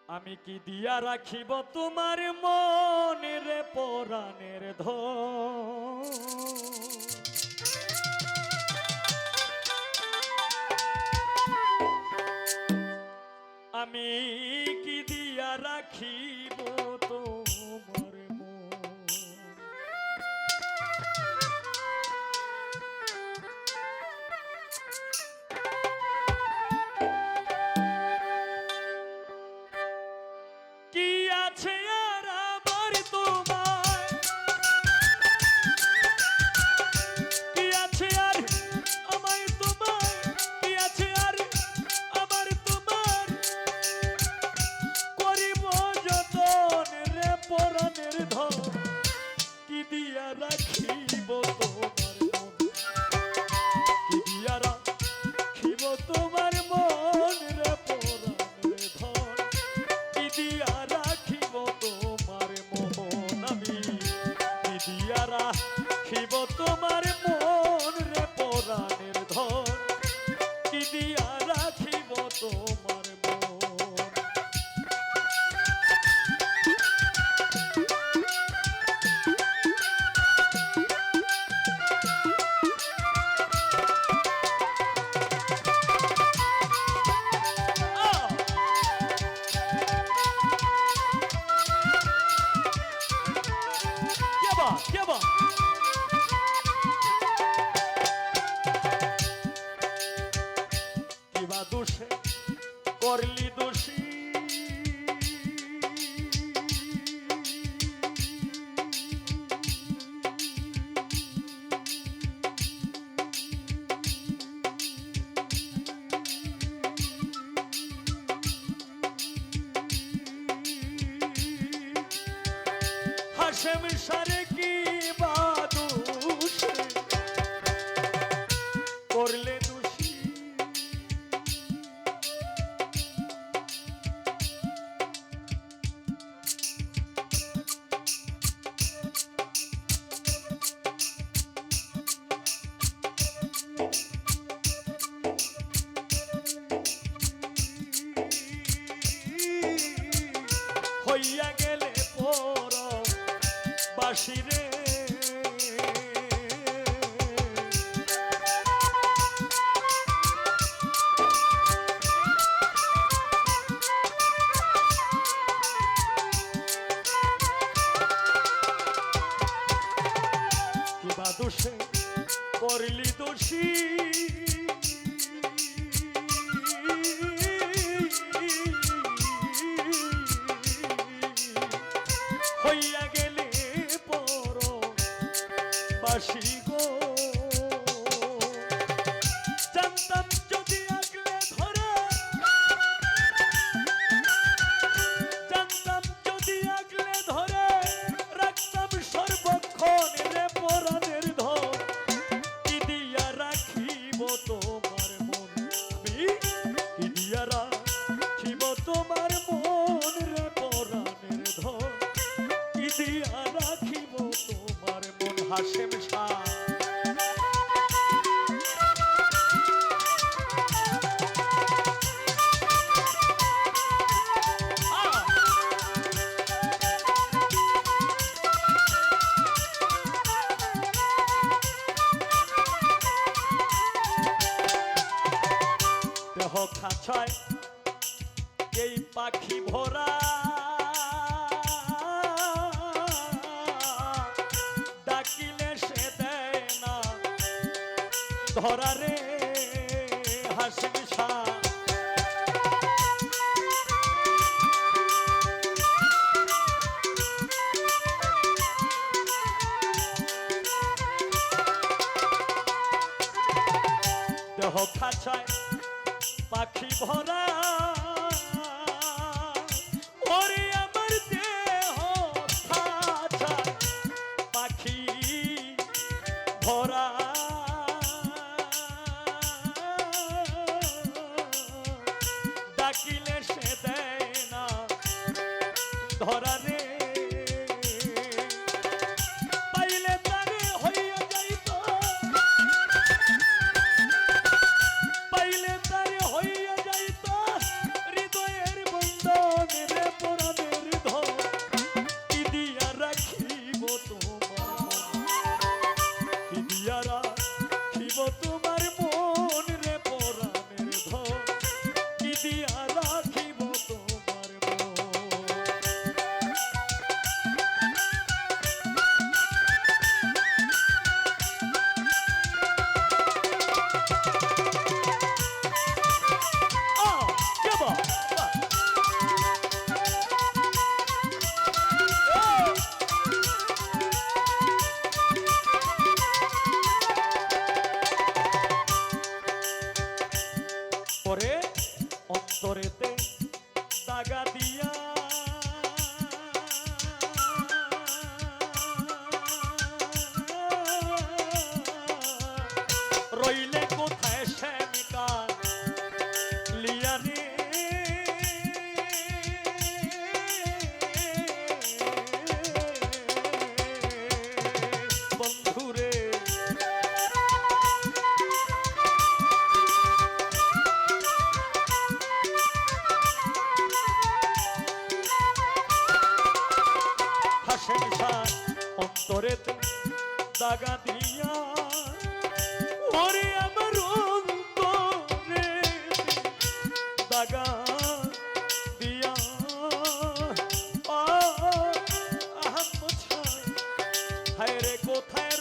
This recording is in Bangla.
আমি কি দিয়া রাখিব তোমার মনের পরাণের ধন, আমি কি দিয়া রাখিব তোমার মন, কি আছে আর আমার তোমার, কি আছে আর আমার তোমার, কি আছে আর আমার তোমার, করিব যতন রে পরাণের ধন, কি দিয়া রাখিব তোমার মন, কি দিয়া রাখিব তোমার মন রে পরাণের ধন, কি দিয়া রাখিব তোমার মন, আমি কি দিয়া রাখিব তোমার মন রে পরাণের ধন, কি দিয়া রাখিব তোমার মন। কিবা দোষে করলি দোষী, হাসেম সারে কি বা দোষে করলে দোষী, হইয়া গেলে পর বাসিরে, কিবা দোষে করলি দোষী, হইয়া গেলে পর বাসি গো, জানতাম যদি আগলে ধরে, জানতাম যদি আগলে ধরে, রাখতাম সর্বক্ষণ রে পরাণের ধন, কি দিয়া রাখিব তোমার মন, আমি কি দিয়া রাখিব তোমার মন রে পরাণের ধন, কি দিয়া রাখিব তোমার মন। হাসেম শাহ দেহ খাঁচায় এই পাখি ভরা, ডাকিলে সে দেয় না ধরা রে হাসিম শাহ, দেহ খাঁচায় পাখি ভরা, ওরে আমার দেহ খাঁচায় পাখি ভরা, ডাকিলে সে দেয় না ধরা রে, পাইলে তারে হইয়া যাইত অন্তরে দাগা দিয়া ওরে আমার অন্তরে দাগা দিয়া হায় রে কোথায়